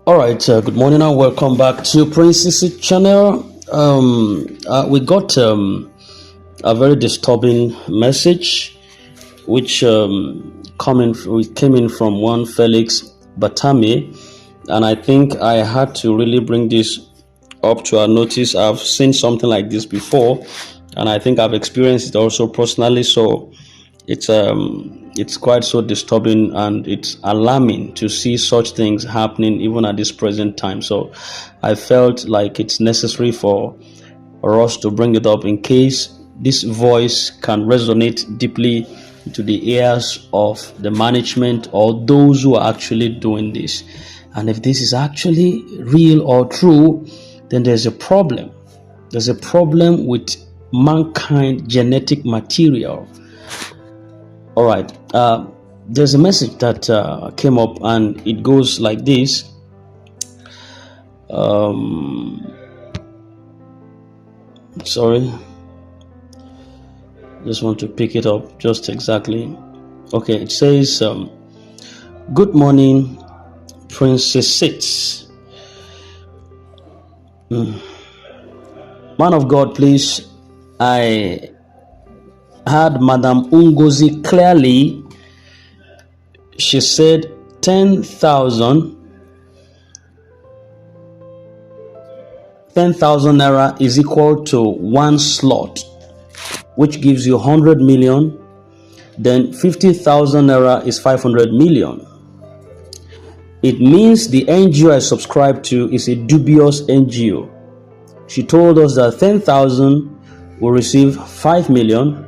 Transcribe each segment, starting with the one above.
All right, good morning and welcome back to Princess channel. We got a very disturbing message, which came in from one Felix Batami, and I think I had to really bring this up to our notice. I've seen something like this before, and I think I've experienced it also personally. So it's quite so disturbing and it's alarming to see such things happening even at this present time. So I felt like it's necessary for us to bring it up in case this voice can resonate deeply into the ears of the management or those who are actually doing this. And if this is actually real or true, then there's a problem. There's a problem with mankind genetic material. All right, there's a message that came up and it goes like this. Sorry, just want to pick it up just exactly. Okay, it says, good morning, Princess Six. Man of God, please, I had Madam Ungozi clearly. She said 10,000 naira is equal to one slot, which gives you 100 million. Then 50,000 naira is 500 million. It means the NGO I subscribe to is a dubious NGO. She told us that 10,000 will receive 5 million.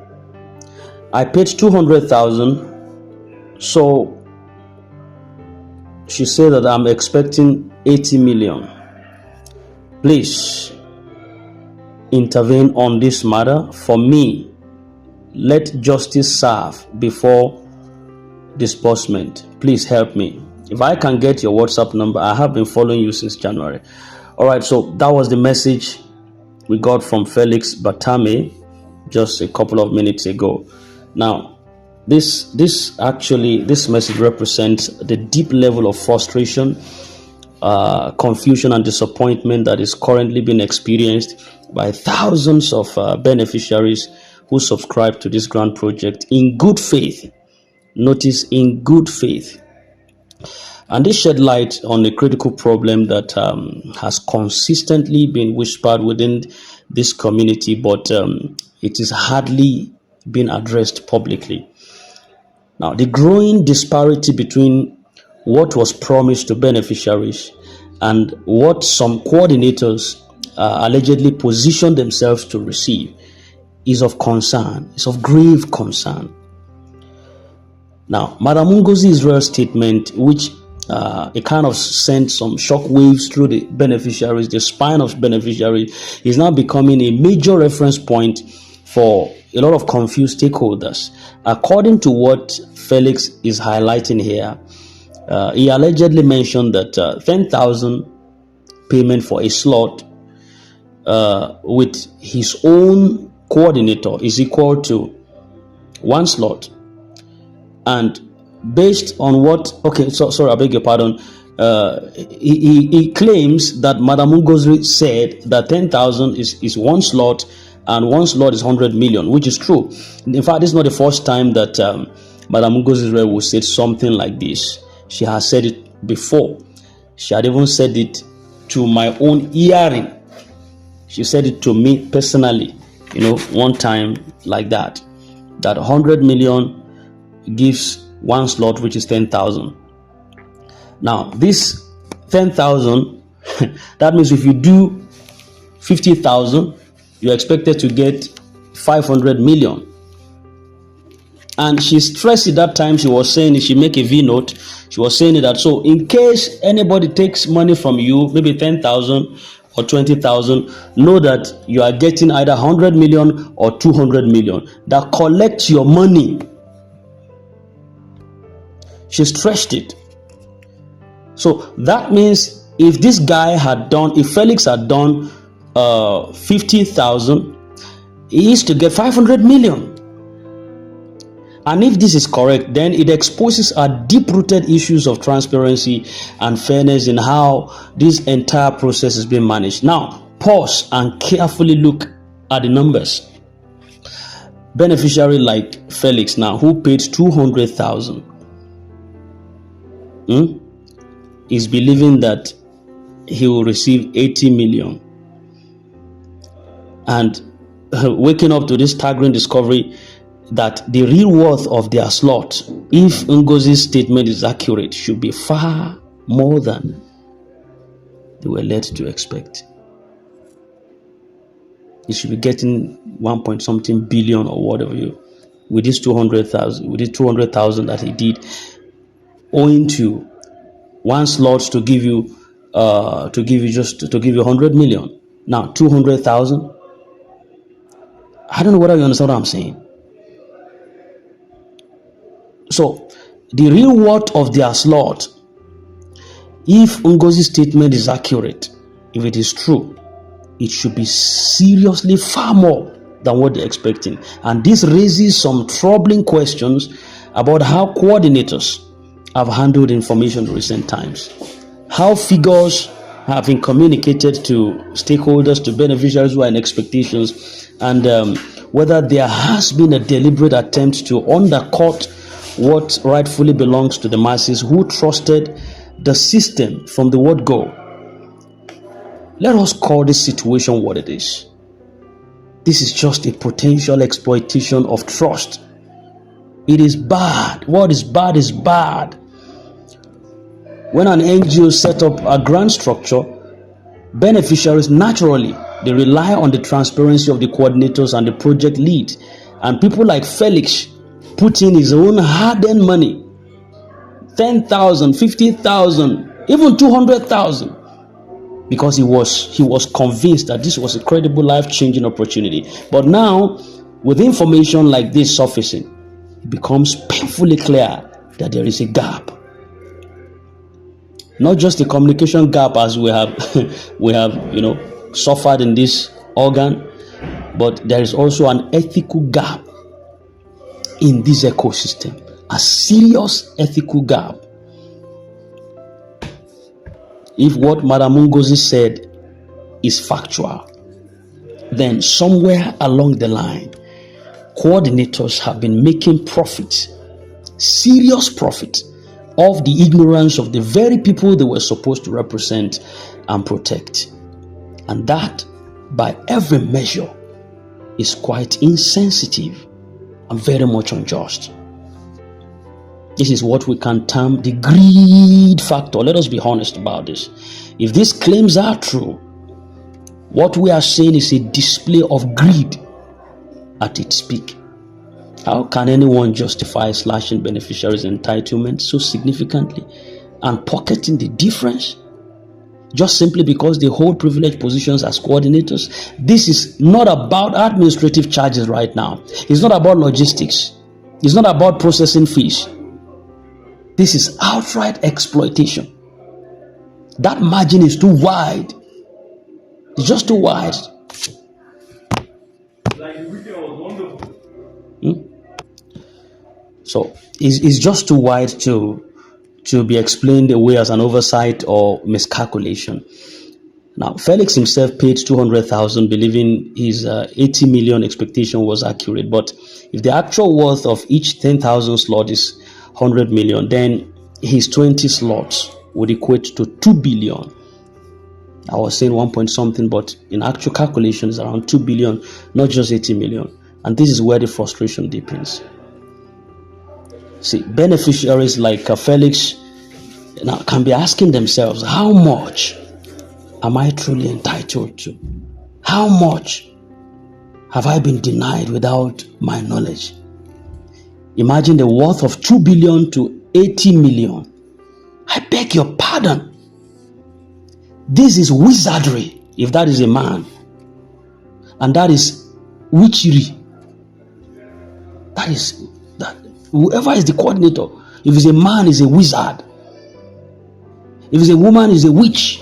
I paid 200,000, so she said that I'm expecting 80 million. Please intervene on this matter for me. Let justice serve before disbursement. Please help me. If I can get your WhatsApp number, I have been following you since January. All right, so that was the message we got from Felix Batame just a couple of minutes ago. Now, this message represents the deep level of frustration, confusion, and disappointment that is currently being experienced by thousands of beneficiaries who subscribe to this grant project in good faith. Notice, in good faith. And this shed light on a critical problem that has consistently been whispered within this community, but it is hardly being addressed publicly. Now, the growing disparity between what was promised to beneficiaries and what some coordinators allegedly positioned themselves to receive is of concern. It's of grave concern. Now, Madam Ngozi Israel's statement, which it kind of sent some shock waves through the beneficiaries, the spine of beneficiaries, is now becoming a major reference point for a lot of confused stakeholders. According to what Felix is highlighting here, he allegedly mentioned that 10,000 payment for a slot with his own coordinator is equal to one slot. And based on what, sorry, I beg your pardon. He claims that Madam Ngozi said that 10,000 is one slot and one slot is 100 million, which is true. In fact, this is not the first time that Madam Ngozi Israel will say something like this. She has said it before. She had even said it to my own hearing. She said it to me personally, one time like that. That 100 million gives one slot, which is 10,000. Now, this 10,000, that means if you do 50,000, you're expected to get 500 million. And she stressed it that time. She was saying, she make a V note. She was saying that, so in case anybody takes money from you, maybe 10,000 or 20,000, know that you are getting either 100 million or 200 million. That collect your money. She stretched it. So that means if this guy had done, if Felix had done 50,000, he is to get 500 million. And if this is correct, then it exposes our deep-rooted issues of transparency and fairness in how this entire process is being managed. Now, pause and carefully look at the numbers. Beneficiary like Felix now, who paid 200,000, is believing that he will receive 80 million. And waking up to this staggering discovery that the real worth of their slot, if Ngozi's statement is accurate, should be far more than they were led to expect. He should be getting 1 point something billion or whatever with this 200,000 that he did, owing to one slot to give you 100 million. Now 200,000. I don't know whether you understand what I'm saying. So the real worth of their slot, if Ngozi's statement is accurate, if it is true, it should be seriously far more than what they're expecting. And this raises some troubling questions about how coordinators have handled information in recent times, how figures have been communicated to stakeholders, to beneficiaries who are in expectations, and whether there has been a deliberate attempt to undercut what rightfully belongs to the masses who trusted the system from the word go. Let us call this situation what it is. This is just a potential exploitation of trust. It is bad. What is bad is bad. When an NGO set up a grant structure, beneficiaries naturally, they rely on the transparency of the coordinators and the project lead. And people like Felix put in his own hard-earned money, 10,000, 50,000, even 200,000, because he was convinced that this was a credible, life-changing opportunity. But now, with information like this surfacing, it becomes painfully clear that there is a gap. Not just a communication gap, as we have suffered in this organ, but there is also an ethical gap in this ecosystem, a serious ethical gap. If what Madam Ngozi said is factual, then somewhere along the line, coordinators have been making profit, serious profit, of the ignorance of the very people they were supposed to represent and protect. And that, by every measure, is quite insensitive and very much unjust. This is what we can term the greed factor. Let us be honest about this. If these claims are true, what we are saying is a display of greed at its peak. How can anyone justify slashing beneficiaries' entitlement so significantly and pocketing the difference just simply because they hold privileged positions as coordinators? This is not about administrative charges right now. It's not about logistics. It's not about processing fees. This is outright exploitation. That margin is too wide. It's just too wide. So it's just too wide to be explained away as an oversight or miscalculation. Now, Felix himself paid 200,000, believing his 80 million expectation was accurate. But if the actual worth of each 10,000 slot is 100 million, then his 20 slots would equate to 2 billion. I was saying 1 point something, but in actual calculations, around 2 billion, not just 80 million. And this is where the frustration deepens. See, beneficiaries like Felix now can be asking themselves, how much am I truly entitled to? How much have I been denied without my knowledge? Imagine the worth of 2 billion to 80 million. I beg your pardon. This is wizardry, if that is a man. And that is witchery. That is that. Whoever is the coordinator, if it's a man, is a wizard. If it's a woman, is a witch.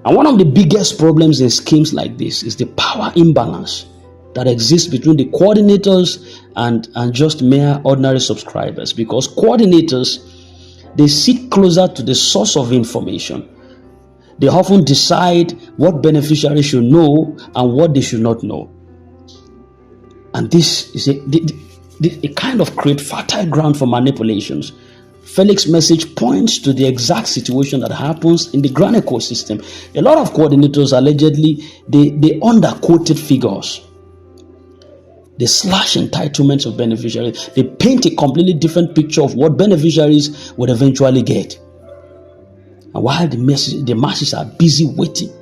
And one of the biggest problems in schemes like this is the power imbalance that exists between the coordinators and just mere ordinary subscribers, because coordinators, they sit closer to the source of information. They often decide what beneficiaries should know and what they should not know. And this is a kind of create fertile ground for manipulations. Felix's message points to the exact situation that happens in the grand ecosystem. A lot of coordinators allegedly, they underquoted figures. They slash entitlements of beneficiaries. They paint a completely different picture of what beneficiaries would eventually get. And while the masses are busy waiting,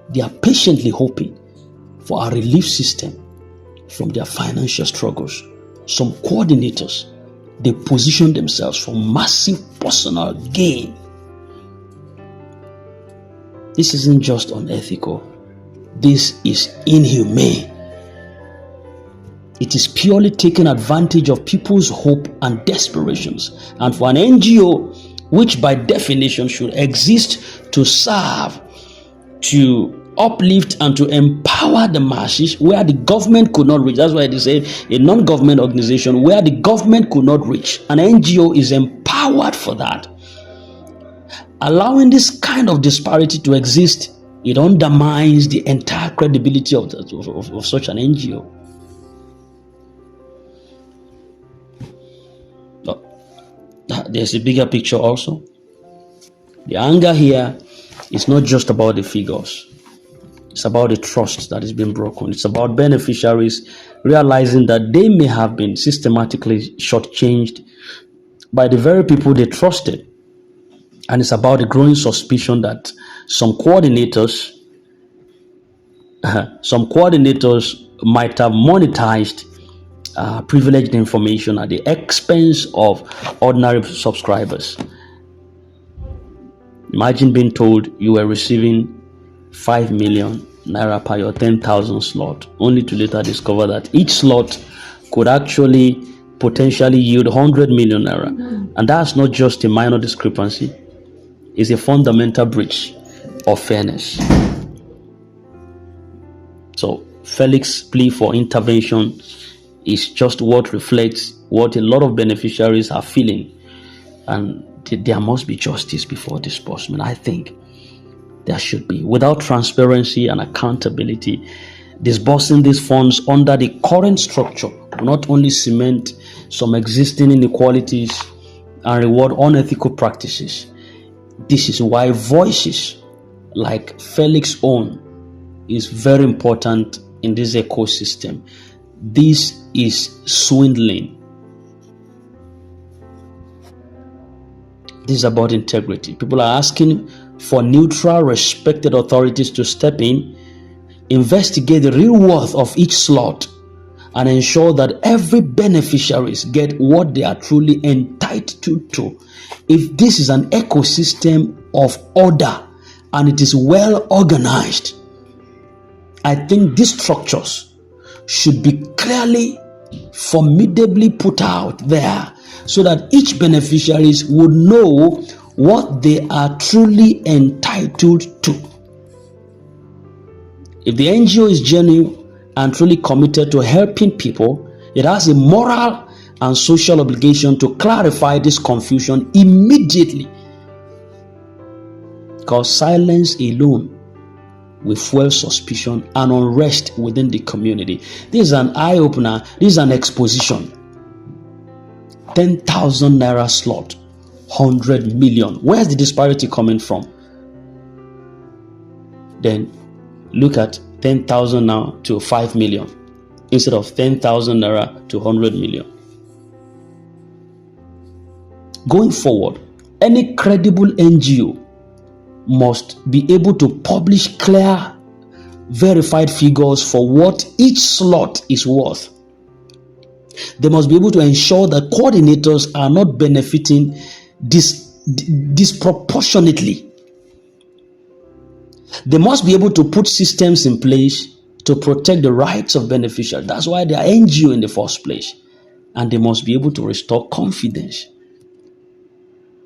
they are patiently hoping for a relief system from their financial struggles. Some coordinators, they position themselves for massive personal gain. This isn't just unethical. This is inhumane. It is purely taking advantage of people's hope and desperations. And for an NGO, which by definition should exist to serve, to uplift and to empower the masses where the government could not reach. That's why they say a non-government organization where the government could not reach. An NGO is empowered for that. Allowing this kind of disparity to exist, it undermines the entire credibility of such an NGO. There's a bigger picture also. The anger here is not just about the figures. It's about the trust that is being broken. It's about beneficiaries realizing that they may have been systematically shortchanged by the very people they trusted. And it's about the growing suspicion that some coordinators might have monetized privileged information at the expense of ordinary subscribers. Imagine being told you were receiving 5 million naira per your 10,000 slot, only to later discover that each slot could actually potentially yield 100 million naira. And that's not just a minor discrepancy, it's a fundamental breach of fairness. So Felix's plea for intervention is just what reflects what a lot of beneficiaries are feeling, and there must be justice before disbursement. I think there should be. Without transparency and accountability, disbursing these funds under the current structure will not only cement some existing inequalities and reward unethical practices. This is why voices like Felix's own is very important in this ecosystem. This is swindling. This is about integrity. People are asking for neutral, respected authorities to step in, investigate the real worth of each slot, and ensure that every beneficiaries get what they are truly entitled to. If this is an ecosystem of order and it is well organized, I think these structures should be clearly, formidably put out there so that each beneficiaries would know what they are truly entitled to. If the NGO is genuine and truly committed to helping people, it has a moral and social obligation to clarify this confusion immediately, because silence alone will fuel suspicion and unrest within the community. This is an eye-opener. This is an exposition. 10,000 naira slot, 100 million. Where's the disparity coming from? Then look at 10,000 now to 5 million instead of 10,000 naira to 100 million. Going forward, any credible NGO must be able to publish clear, verified figures for what each slot is worth. They must be able to ensure that coordinators are not benefiting disproportionately. They must be able to put systems in place to protect the rights of beneficiaries. That's why they are NGO in the first place. And they must be able to restore confidence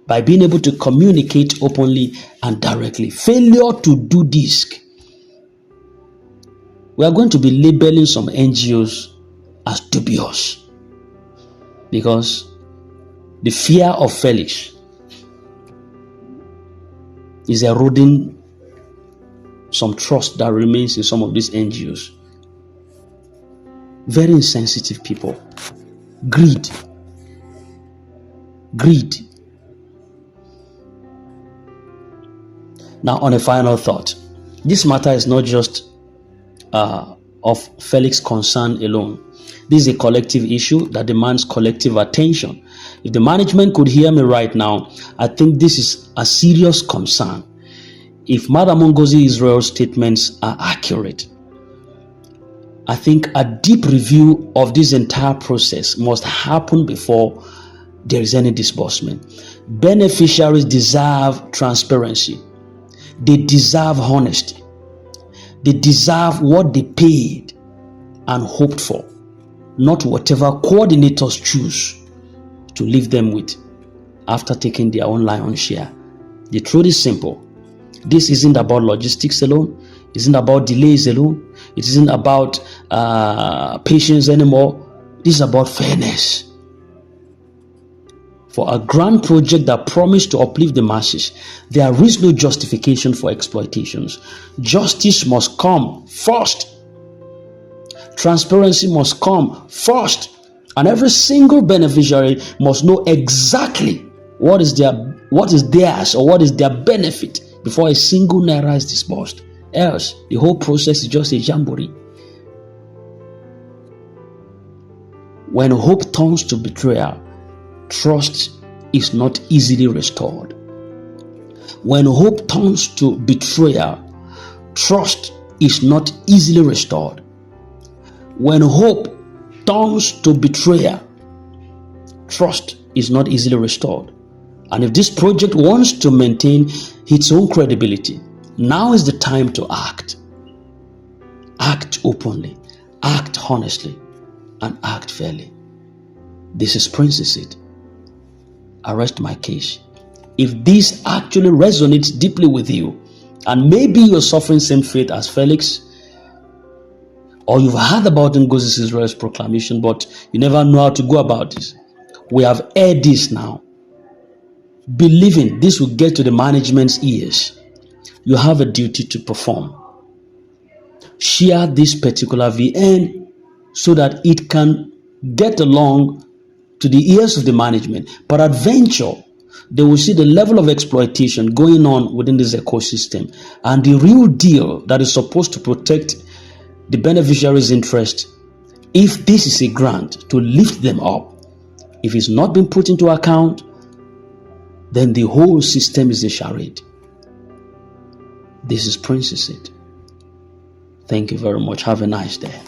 by being able to communicate openly and directly. Failure to do this We are going to be labeling some NGOs as dubious because the fear of Felix is eroding some trust that remains in some of these NGOs. Very insensitive people. Greed. Now, on a final thought, this matter is not just of Felix concern alone. This is a collective issue that demands collective attention. If the management could hear me right now, I think this is a serious concern. If Madam Ngozi Israel's statements are accurate, I think a deep review of this entire process must happen before there is any disbursement. Beneficiaries deserve transparency. They deserve honesty. They deserve what they paid and hoped for, not whatever coordinators choose to leave them with after taking their own lion's share. The truth is simple. This isn't about logistics alone. It isn't about delays alone. It isn't about patience anymore. This is about fairness. For a grand project that promised to uplift the masses, there is no justification for exploitations. Justice must come first. Transparency must come first. And every single beneficiary must know exactly what is theirs or what is their benefit before a single naira is disbursed. Else, the whole process is just a jamboree. When hope turns to betrayal, trust is not easily restored. When hope turns to betrayal, trust is not easily restored. When hope turns to betrayal, trust is not easily restored. And if this project wants to maintain its own credibility, now is the time to act. Act openly, act honestly, and act fairly. This is Prince's Seat. I rest my case. If this actually resonates deeply with you, and maybe you're suffering same fate as Felix, or you've heard about Ngozi Israel's proclamation, but you never know how to go about this, we have aired this now. Believing this will get to the management's ears, you have a duty to perform. Share this particular VN so that it can get along to the ears of the management. But adventure, they will see the level of exploitation going on within this ecosystem and the real deal that is supposed to protect the beneficiaries' interest. If this is a grant to lift them up, if it's not been put into account, then the whole system is a charade. This is Prince's Seat. Thank you very much. Have a nice day.